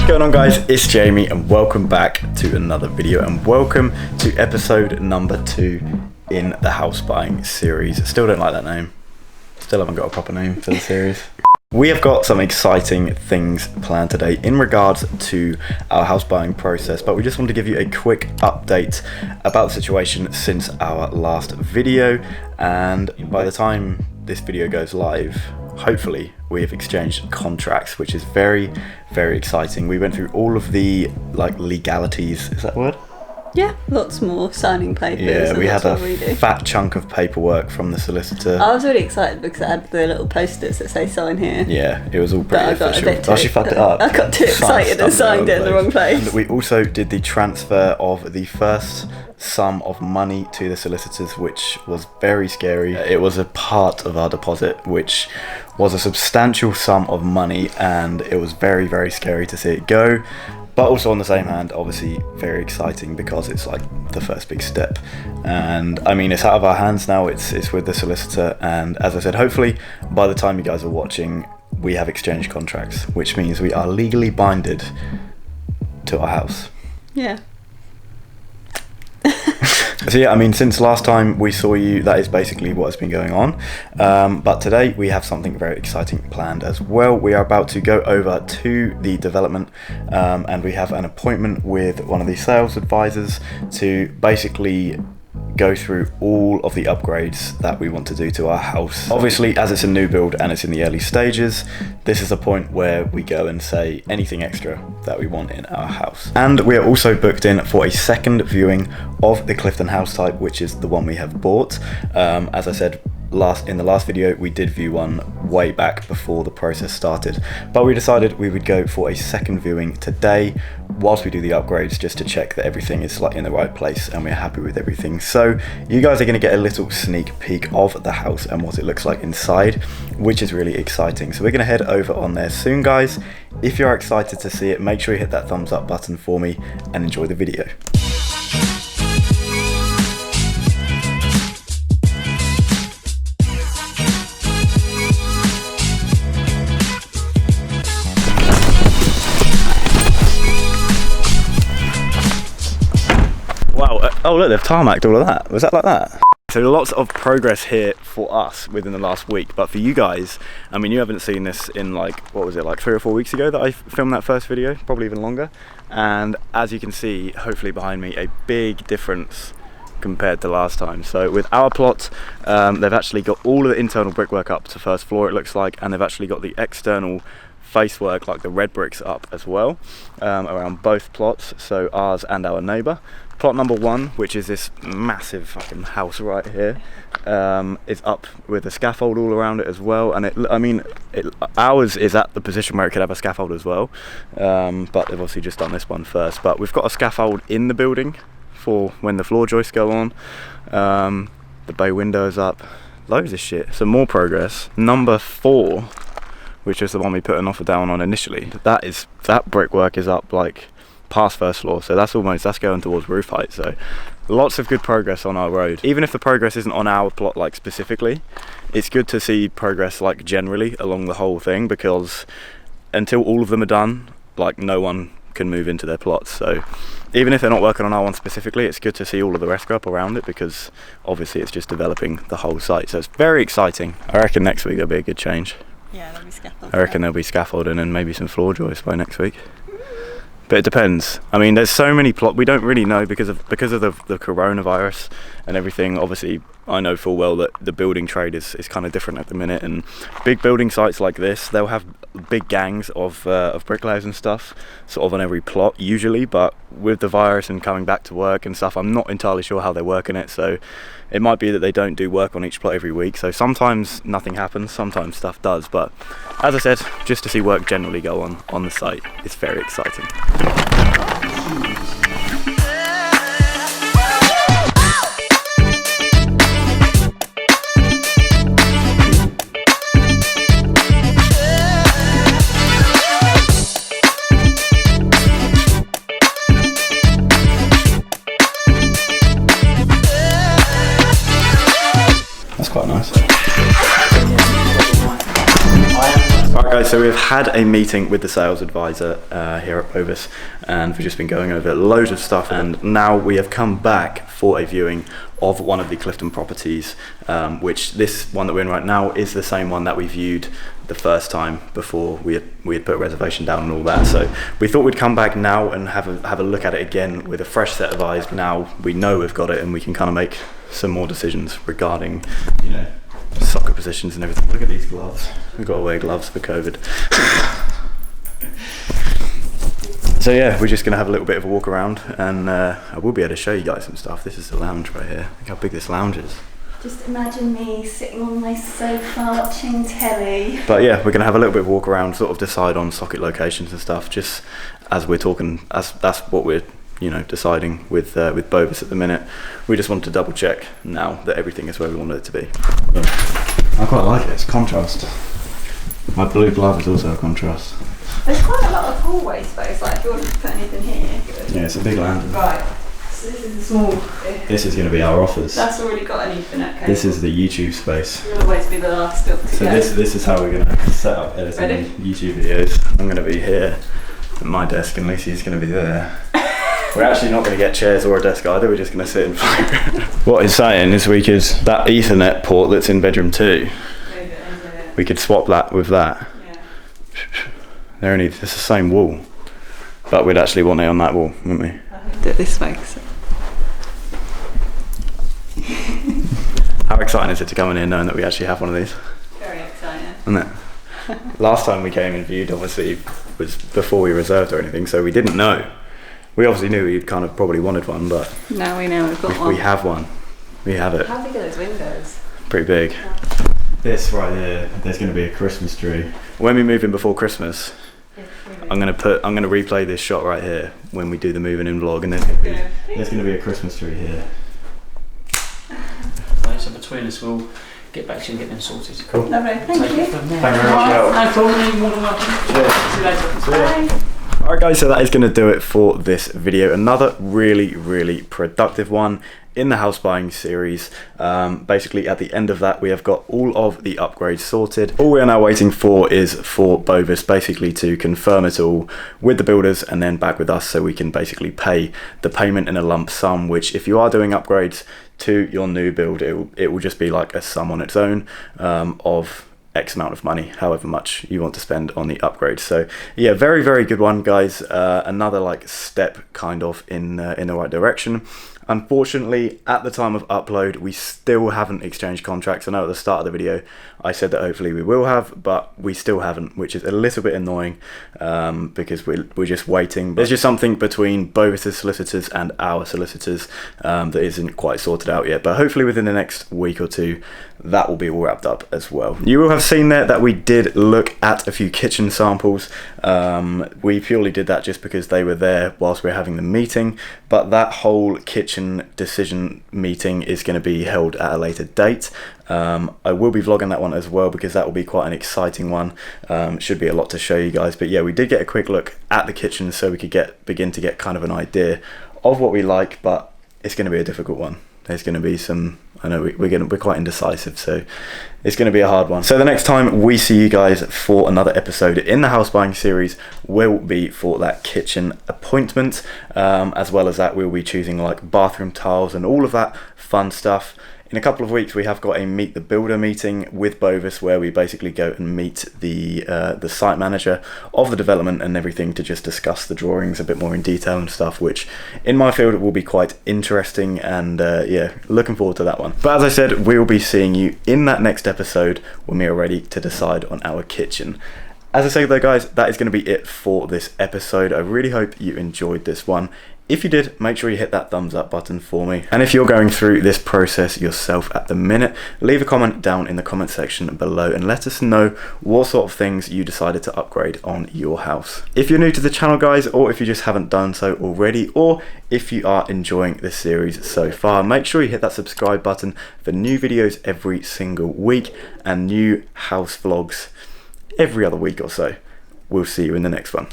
What's going on, guys? It's Jamie and welcome back to another video and welcome to episode number 2 in the house buying series. Still don't like that name. Still haven't got a proper name for the series. We have got some exciting things planned today in regards to our house buying process, but we just want to give you a quick update about the situation since our last video. And by the time this video goes live, hopefully we have exchanged contracts, which is very, very exciting. We went through all of the legalities, is that a word? Yeah, lots more signing papers. Yeah, we had a fat chunk of paperwork from the solicitor. I was really excited because I had the little posters that say sign here. Yeah, it was all pretty official. She fucked it up. I got too excited and signed it in the wrong place. And we also did the transfer of the first sum of money to the solicitors, which was very scary. It was a part of our deposit, which was a substantial sum of money, and it was very, very scary to see it go. But also on the same hand, obviously very exciting because it's like the first big step. And I mean, it's out of our hands now, it's with the solicitor. And as I said, hopefully by the time you guys are watching, we have exchanged contracts, which means we are legally binded to our house. Yeah. So yeah, I mean, since last time we saw you, that is basically what has been going on. But today we have something very exciting planned as well. We are about to go over to the development and we have an appointment with one of the sales advisors to basically go through all of the upgrades that we want to do to our house. Obviously, as it's a new build and it's in the early stages, this is the point where we go and say anything extra that we want in our house. And we are also booked in for a second viewing of the Clifton house type, which is the one we have bought. As I said, in the last video we did view one way back before the process started, but we decided we would go for a second viewing today whilst we do the upgrades, just to check that everything is in the right place and we're happy with everything. So you guys are going to get a little sneak peek of the house and what it looks like inside, which is really exciting. So we're going to head over on there soon, guys. If you're excited to see it, make sure you hit that thumbs up button for me and enjoy the video. Wow, oh look, they've tarmacked all of that. Was that like that? So lots of progress here for us within the last week, but for you guys, I mean, you haven't seen this in what was it, 3 or 4 weeks ago that I filmed that first video, probably even longer. And as you can see, hopefully behind me, a big difference compared to last time. So with our plot, they've actually got all of the internal brickwork up to first floor, it looks like, and they've actually got the external facework, like the red bricks, up as well, around both plots, so ours and our neighbour. Plot number 1, which is this massive fucking house right here, is up with a scaffold all around it as well. And ours is at the position where it could have a scaffold as well, but they've obviously just done this one first. But we've got a scaffold in the building for when the floor joists go on. The bay windows up, loads of shit. Some more progress. Number 4, which is the one we put an offer down on initially, that brickwork is up past first floor, so that's going towards roof height. So lots of good progress on our road. Even if the progress isn't on our plot specifically, it's good to see progress generally along the whole thing, because until all of them are done, no one can move into their plots. So even if they're not working on our one specifically, it's good to see all of the rest go up around it, because obviously it's just developing the whole site. So it's very exciting. I reckon next week there'll be a good change. Yeah, there'll be scaffolding. I reckon there'll be scaffolding and maybe some floor joists by next week. But it depends. I mean, there's so many we don't really know because of the coronavirus and everything. Obviously, I know full well that the building trade is kind of different at the minute, and big building sites like this, they'll have big gangs of bricklayers and stuff sort of on every plot usually. But with the virus and coming back to work and stuff, I'm not entirely sure how they're working it. So it might be that they don't do work on each plot every week. So sometimes nothing happens, sometimes stuff does. But as I said, just to see work generally go on the site, it's very exciting. That's quite nice. Alright guys, so we've had a meeting with the sales advisor here at Bovis, and we've just been going over loads of stuff, and now we have come back for a viewing of one of the Clifton properties, which this one that we're in right now is the same one that we viewed the first time before we had put a reservation down and all that. So we thought we'd come back now and have a look at it again with a fresh set of eyes. Now we know we've got it, and we can kind of make some more decisions regarding, you know, soccer positions and everything. Look at these gloves. We've got to wear gloves for COVID. So yeah, we're just going to have a little bit of a walk around, and I will be able to show you guys some stuff. This is the lounge right here. Look how big this lounge is. Just imagine me sitting on my sofa watching telly. But yeah, we're going to have a little bit of a walk around, sort of decide on socket locations and stuff, just as we're talking, as that's what we're, you know, deciding with Bovis at the minute. We just want to double check now that everything is where we want it to be. I quite like it, it's contrast. My blue glove is also a contrast. There's quite a lot of hallway space, like if you wanted to put anything here. Good. Yeah, it's a big landing. Right, so this is a small bit. This is going to be our office. That's already got an Ethernet cable. This is the YouTube space. You'll always be the last up to So go. this is how we're going to set up editing Ready? YouTube videos. I'm going to be here at my desk, and Lucy's going to be there. We're actually not going to get chairs or a desk either, we're just going to sit in front. What he's saying is that Ethernet port that's in bedroom 2, we could swap that with that. Yeah. It's the same wall, but we'd actually want it on that wall, wouldn't we? Do it this way. How exciting is it to come in here knowing that we actually have one of these? Very exciting. Isn't it? Last time we came and viewed, obviously, was before we reserved or anything, so we didn't know. We obviously knew you'd kind of probably wanted one, but now we know we've got one. We have one. We have it. How big are those windows? Pretty big. Yeah. This right here, there's going to be a Christmas tree. When we move in before Christmas, I'm going to replay this shot right here when we do the moving in vlog, and there's going to be a Christmas tree here. Right, so between us, we'll get back to you and get them sorted. Cool. Lovely, thank you. Thank you very much. No problem, you're more than welcome. Cheers. See you later. Bye. Alright guys, so that is going to do it for this video. Another really productive one in the house buying series. Basically at the end of that we have got all of the upgrades sorted. All we are now waiting for is for Bovis basically to confirm it all with the builders and then back with us, so we can basically pay the payment in a lump sum, which if you are doing upgrades to your new build, it will just be like a sum on its own of X amount of money, however much you want to spend on the upgrade. So yeah, very good one guys. Another like step kind of in the right direction. Unfortunately, at the time of upload, we still haven't exchanged contracts. I know at the start of the video I said that hopefully we will have, but we still haven't, which is a little bit annoying because we're just waiting. There's just something between Bovis's solicitors and our solicitors that isn't quite sorted out yet, but hopefully within the next week or two that will be all wrapped up as well. You will have seen there that we did look at a few kitchen samples. We purely did that just because they were there whilst we were having the meeting, but that whole kitchen decision meeting is going to be held at a later date. I will be vlogging that one as well because that will be quite an exciting one. Should be a lot to show you guys, but yeah, we did get a quick look at the kitchen so we could begin to get kind of an idea of what we like, but it's going to be a difficult one. There's going to be some, I know we're quite indecisive, so it's going to be a hard one. So the next time we see you guys for another episode in the house buying series will be for that kitchen appointment. As well as that, we'll be choosing like bathroom tiles and all of that fun stuff. In a couple of weeks, we have got a Meet the Builder meeting with Bovis where we basically go and meet the site manager of the development and everything to just discuss the drawings a bit more in detail and stuff, which in my field will be quite interesting, and yeah, looking forward to that one. But as I said, we will be seeing you in that next episode when we are ready to decide on our kitchen. As I say though guys, that is going to be it for this episode. I really hope you enjoyed this one. If you did, make sure you hit that thumbs up button for me. And if you're going through this process yourself at the minute, leave a comment down in the comment section below and let us know what sort of things you decided to upgrade on your house. If you're new to the channel guys, or if you just haven't done so already, or if you are enjoying this series so far, make sure you hit that subscribe button for new videos every single week and new house vlogs every other week or so. We'll see you in the next one.